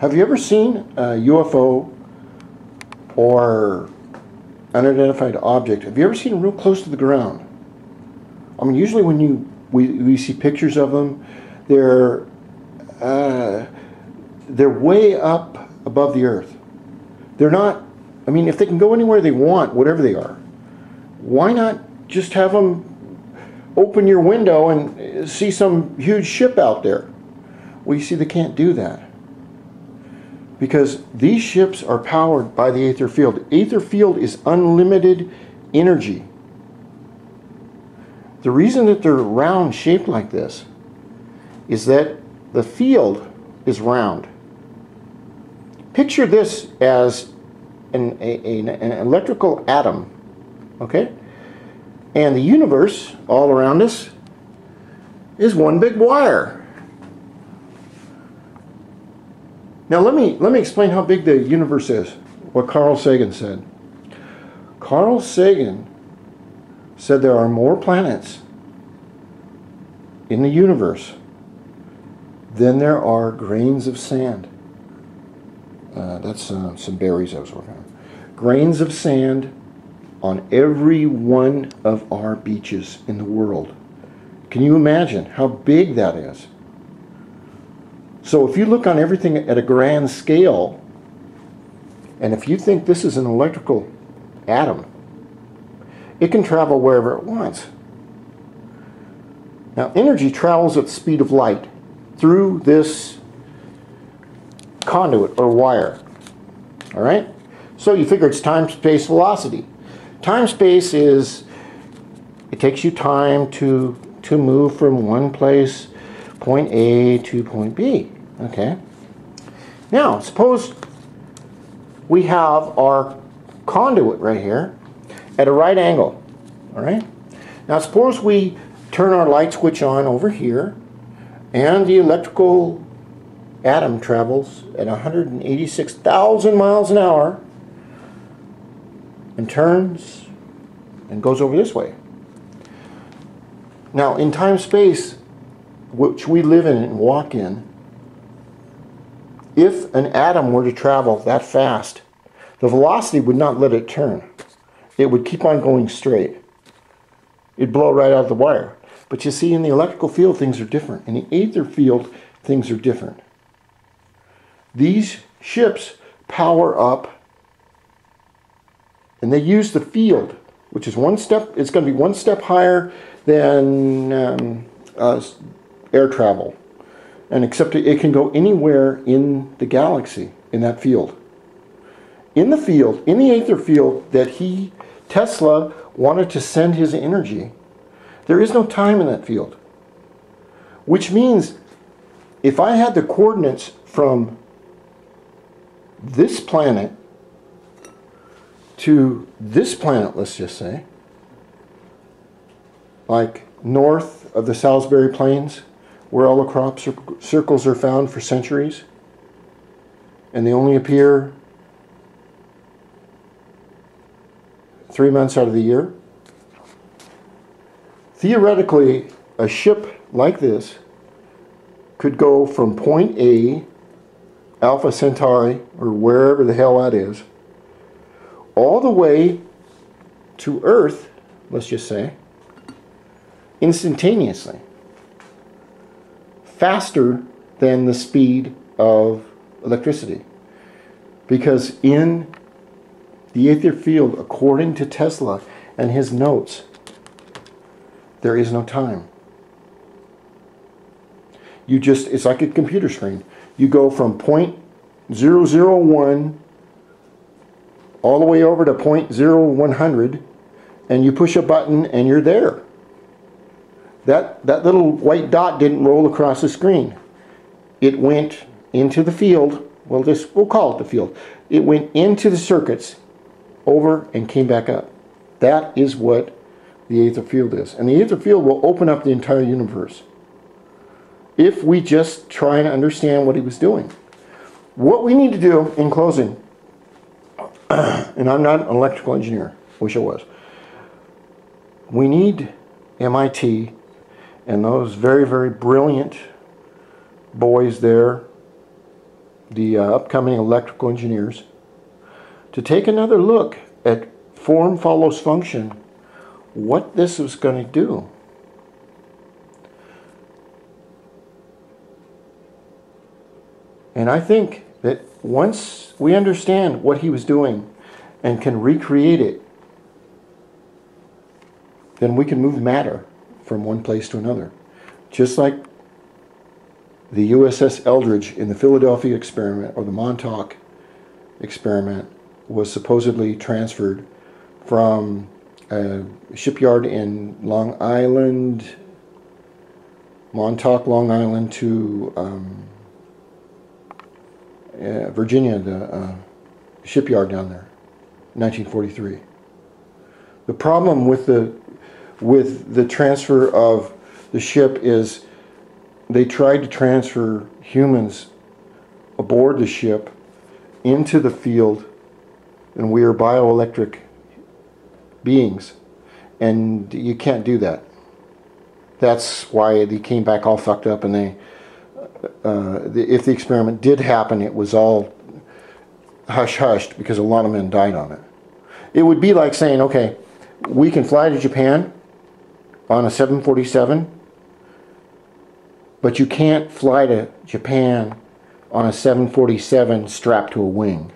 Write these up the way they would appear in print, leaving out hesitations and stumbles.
Have you ever seen a UFO or unidentified object? Have you ever seen them real close to the ground? I mean, usually when we see pictures of them, they're way up above the earth. They're not, I mean, if they can go anywhere they want, whatever they are, why not just have them open your window and see some huge ship out there? Well, you see, they can't do that, because these ships are powered by the aether field. Aether field is unlimited energy. The reason that they're round shaped like this is that the field is round. Picture this as an electrical atom, okay? And the universe all around us is one big wire. Now let me explain how big the universe is, what Carl Sagan said. Carl Sagan said there are more planets in the universe than there are grains of sand. That's some berries I was working on. Grains of sand on every one of our beaches in the world. Can you imagine how big that is? So if you look on everything at a grand scale, and if you think this is an electrical atom, it can travel wherever it wants. Now, energy travels at the speed of light through this conduit or wire. All right? So you figure it's time-space velocity. Time-space is, it takes you time to move from one place, point A to point B. Okay? Now, suppose we have our conduit right here at a right angle. All right? Now, suppose we turn our light switch on over here, and the electrical atom travels at 186,000 miles an hour and turns and goes over this way. Now, in time-space, which we live in and walk in, if an atom were to travel that fast, the velocity would not let it turn. It would keep on going straight. It'd blow right out of the wire. But you see, in the electrical field, things are different. In the aether field, things are different. These ships power up, and they use the field, which is one step, it's going to be one step higher than air travel. And except it can go anywhere in the galaxy in that field. In the field, in the aether field that Tesla wanted to send his energy, there is no time in that field. Which means if I had the coordinates from this planet to this planet, let's just say, like north of the Salisbury Plains, where all the crop circles are found for centuries, and they only appear 3 months out of the year. Theoretically, a ship like this could go from point A, Alpha Centauri, or wherever the hell that is, all the way to Earth, let's just say, instantaneously. Faster than the speed of electricity. Because in the aether field, according to Tesla and his notes, there is no time. It's like a computer screen. You go from point 001 all the way over to point 0100, and you push a button and you're there. That little white dot didn't roll across the screen. It went into the field. We'll call it the field. It went into the circuits, over, and came back up. That is what the aether field is. And the aether field will open up the entire universe if we just try and understand what he was doing. What we need to do in closing, and I'm not an electrical engineer, wish I was, we need MIT and those very, very brilliant boys there, the upcoming electrical engineers to take another look at form follows function, what this is going to do. And I think that once we understand what he was doing and can recreate it, then we can move matter from one place to another. Just like the USS Eldridge in the Philadelphia experiment, or the Montauk experiment, was supposedly transferred from a shipyard in Long Island, Montauk, Long Island, to Virginia, the shipyard down there, 1943. The problem with the transfer of the ship is they tried to transfer humans aboard the ship into the field, and we are bioelectric beings, and you can't do that. That's why they came back all fucked up, and they if the experiment did happen, it was all hush-hushed because a lot of men died on it. It would be like saying, okay, we can fly to Japan on a 747, but you can't fly to Japan on a 747 strapped to a wing.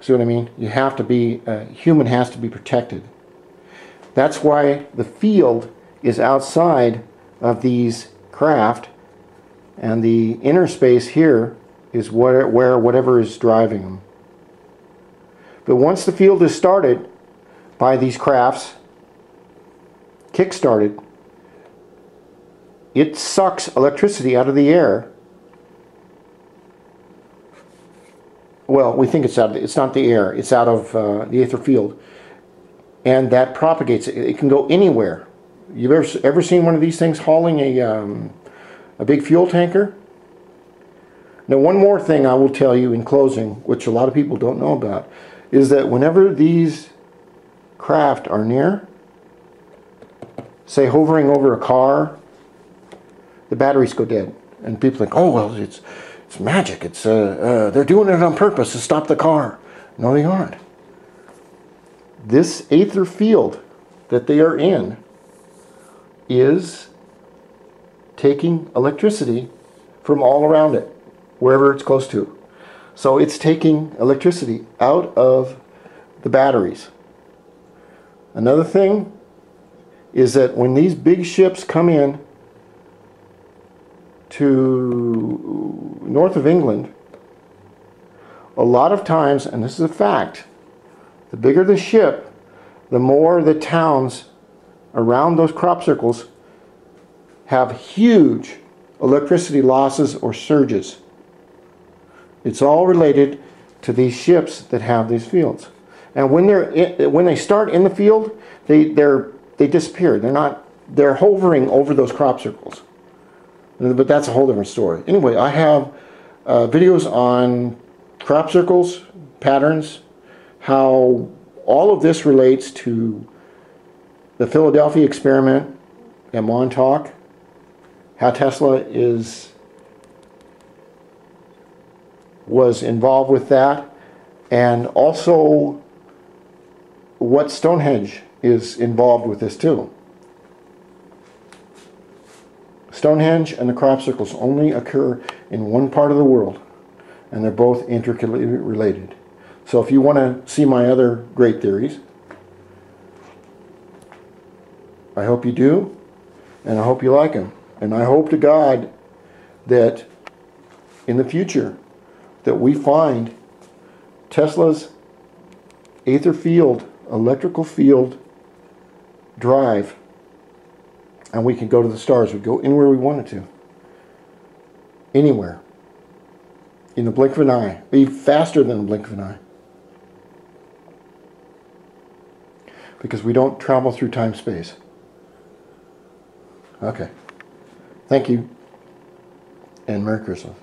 See what I mean? You have to be, a human has to be protected. That's why the field is outside of these craft, and the inner space here is where whatever is driving them. But once the field is started by these crafts, kick-started, it sucks electricity out of the air. Well, we think it's out of it's not the air, it's out of the aether field, and that propagates. It can go anywhere. You've ever seen one of these things hauling a big fuel tanker? Now, one more thing I will tell you in closing, which a lot of people don't know about, is that whenever these craft are near, say hovering over a car, the batteries go dead, and people think, oh well, it's magic. It's they're doing it on purpose to stop the car. No, they aren't. This aether field that they are in is taking electricity from all around it, wherever it's close to. So it's taking electricity out of the batteries. Another thing is that when these big ships come in to north of England, a lot of times, and this is a fact, the bigger the ship, the more the towns around those crop circles have huge electricity losses or surges. It's all related to these ships that have these fields. And when they start in the field, they disappear. They're hovering over those crop circles. But that's a whole different story. Anyway, I have videos on crop circles, patterns, how all of this relates to the Philadelphia experiment at Montauk, how Tesla was involved with that, and also what Stonehenge is involved with this too. Stonehenge and the crop circles only occur in one part of the world, and they're both intricately related. So if you want to see my other great theories, I hope you do, and I hope you like them. And I hope to God that in the future that we find Tesla's aether field, electrical field drive, and we can go to the stars. We go anywhere we wanted to. Anywhere. In the blink of an eye. Be faster than the blink of an eye. Because we don't travel through time-space. Okay. Thank you. And Merry Christmas.